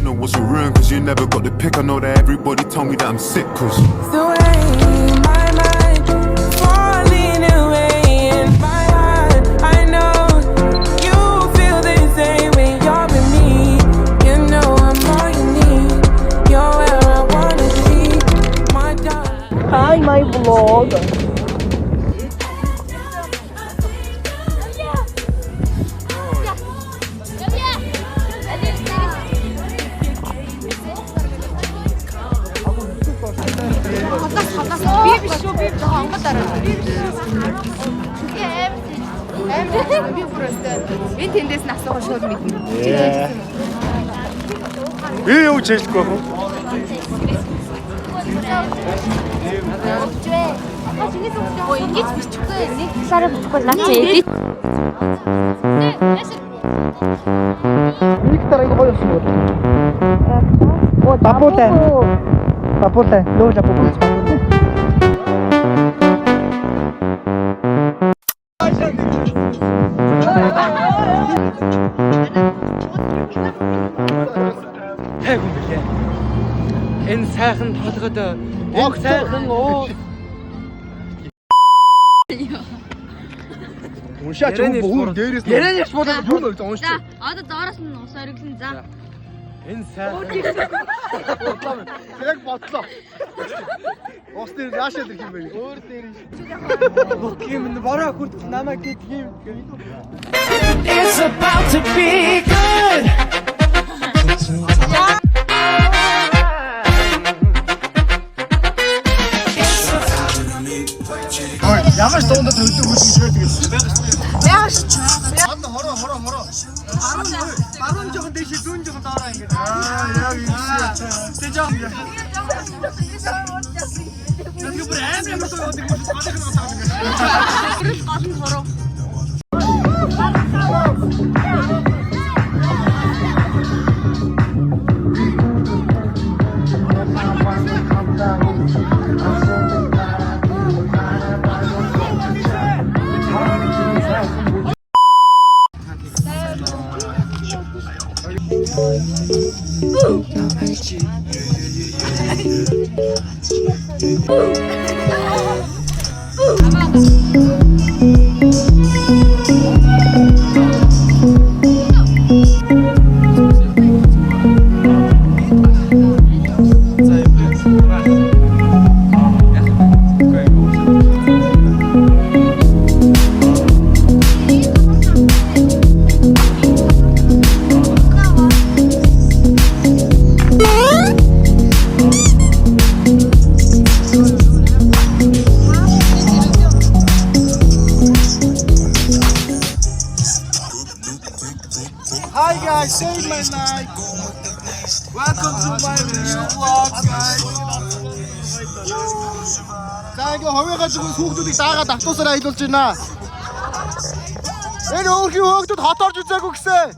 know what's a ruin, cause you never got the pick. I know that everybody told me that I'm sick, cause the way my mind falling away in my heart. I know you feel the same when you're with me. You know I'm all you need. You're where I wanna be, my darling. Hi, my vlog. Би биш шүү, би хонгод дараа. Би биш шүү. Би бүрөөстэй. Би тэндээс нь асуугаа шууд мэднэ. Би юу ч хэлэхгүй байна. Оо ингэж бичихгүй. Нэг талаараа бичихгүй лаач эдит. Нэг тарайг гоё болсон бол. О, Папутай. Папутай. Лөө жапутай. Хайг юм билээ. Энэ сайхан толгойд ог сайхан уу. Уншаач өөр дээрээс нь. Яраач болоод юм уу уншаач. За, одоо доороос нь ус ориглон за. Энэ сайхан. Яг бодлоо. Ус дээр наашаа дэр юм бэ? Өөр дээр. Юм бороо хүрт намайг гээд юм. It's about to be good. Ямар ч дундад хөлдөг үгүй ширээ тэгээд. Яаш. Хороо. Баруун жоохон дэше зүүн жоохон доороо ингэ. Яг юм шиг. Тэ жоо. Нэг бүр амар тоо явдаг юм шиг гадах нь утаа ингэ. Гол нь хороо. Hi guys, save my night. Welcome to my new vlog guys. За ингээ ховёогоо зөвхөн хүүхдүүдийг даагаад автобусаар аялуулж байна. Энэ өөрхийн хүүхдүүд хот орж үзээгүй гэсэн.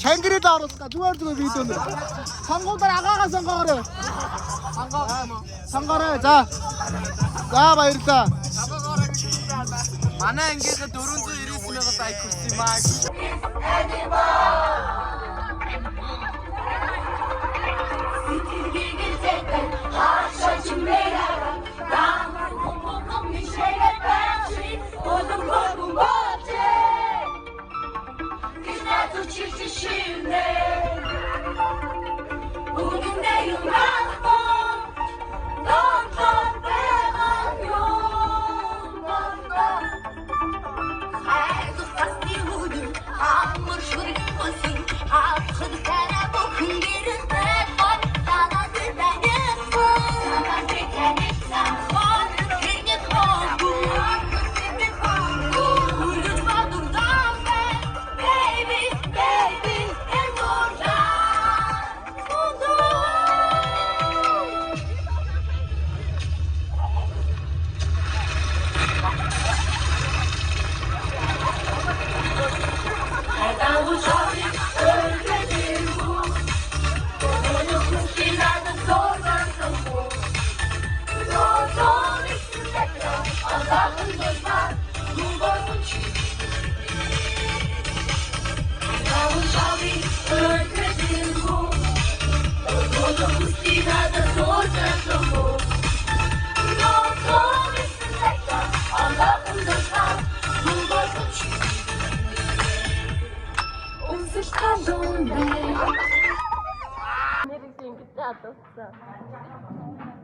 Шангирыг оруулах зүгээр видеонд. Сонгоолоор агаагаа сонгоорой. Сонгоорой. За баярлалаа. Манай ангийнхаа 499,000 лайк хүрсэн юм аа.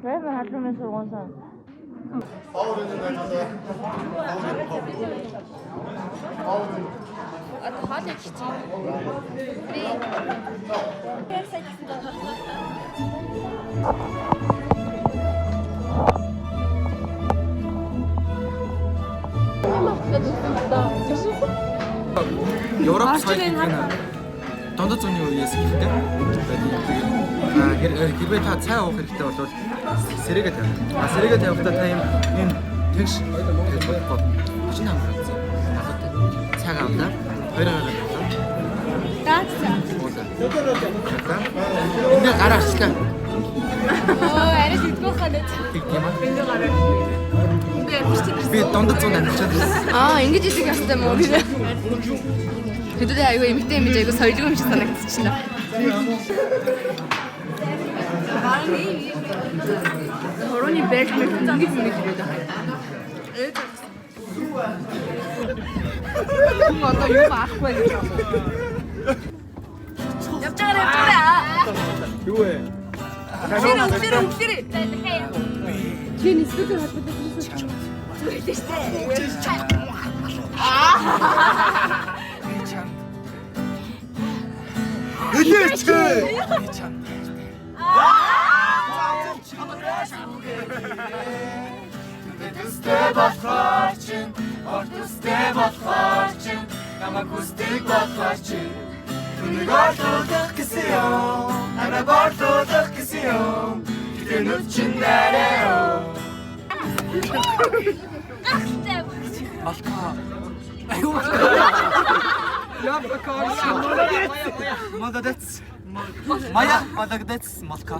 왜 하트면서 원산? Европ соёлын дондод зууны үеэс ихтэй. Хэрвээ та цай уух хэрэгтэй бол сэрээгээ тавь. Сэрээгээ тавихдаа та ийм тэгш гэж бодохгүй. Чинь хамгаалсан. Цаг авлаа. Хоёроо авлаа. Даацсан. Ингээ гараачлаа. Арай зүтгэх ханаа. Тэг тийм аа. Ингээ гараа. Би дондод зүүн амьдчаад. Ингэж идэх ястай мó гэрээ. Хэдүүлээ айгүй эмэгтэй юм биш айгүй соёлгүй юм шиг санагдчихна. Хороны бэлт мэлт ингэж юм ирээд байгаа. Одоо юу аахгүй гэж байна. Явчаарай. Юу вэ? Ukiri. Чиний спикер холбоотой гэсэн. Зүгээр шүү дээ. Молодец. Моя молодец, Малка.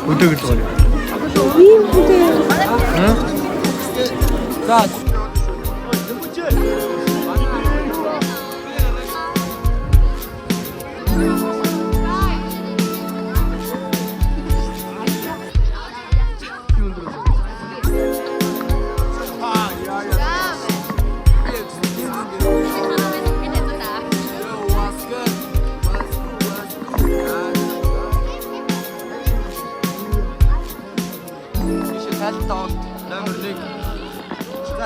Өдөөгөр дугаар. Ийм хүнтэй. За.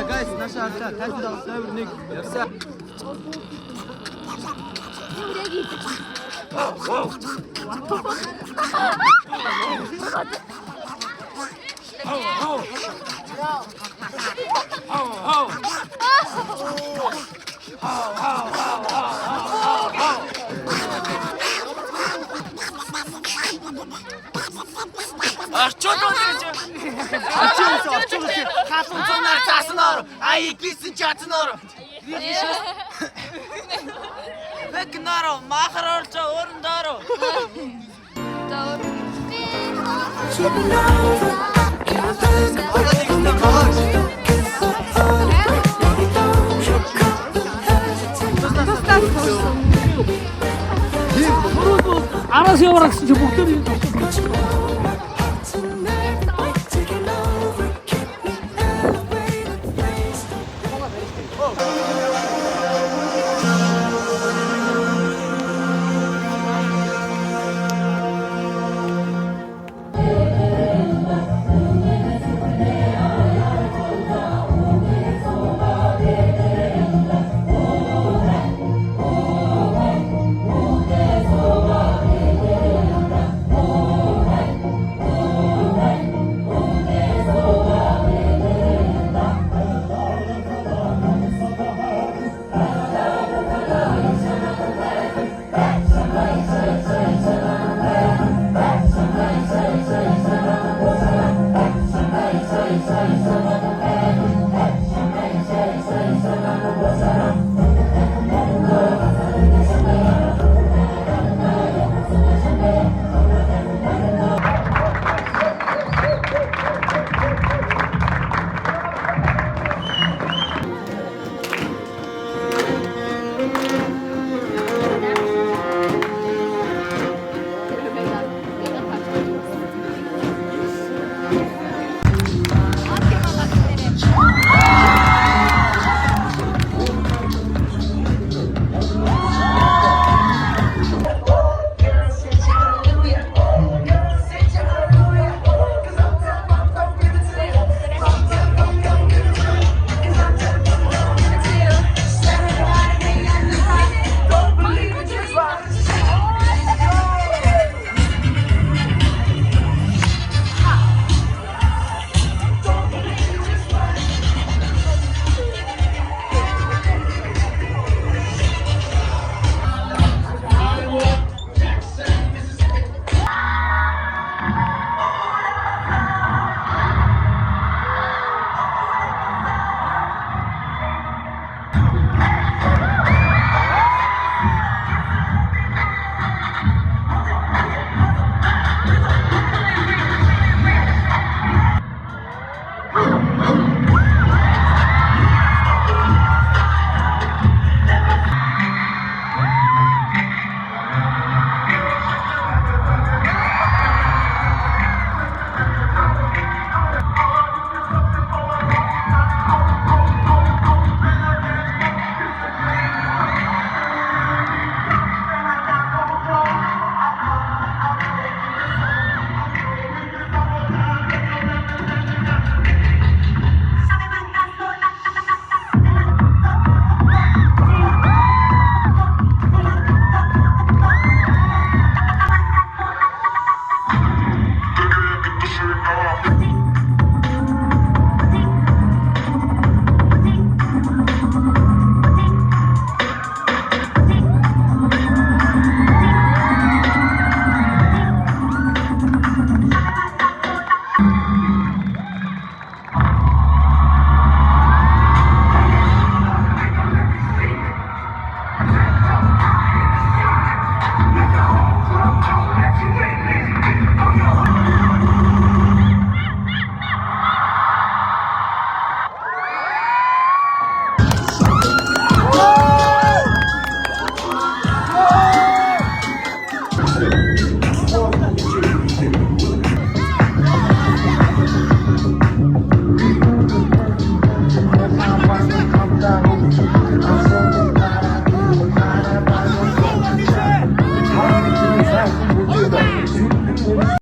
Guys, наша арта тайлбар номер 1 явсан. Очиж хатан цунаар заасан ор. Иглисэн чатан ор. Бэкнаро махарор ч өрөндөрөө. 알아서 해봐라 진짜 목 때리는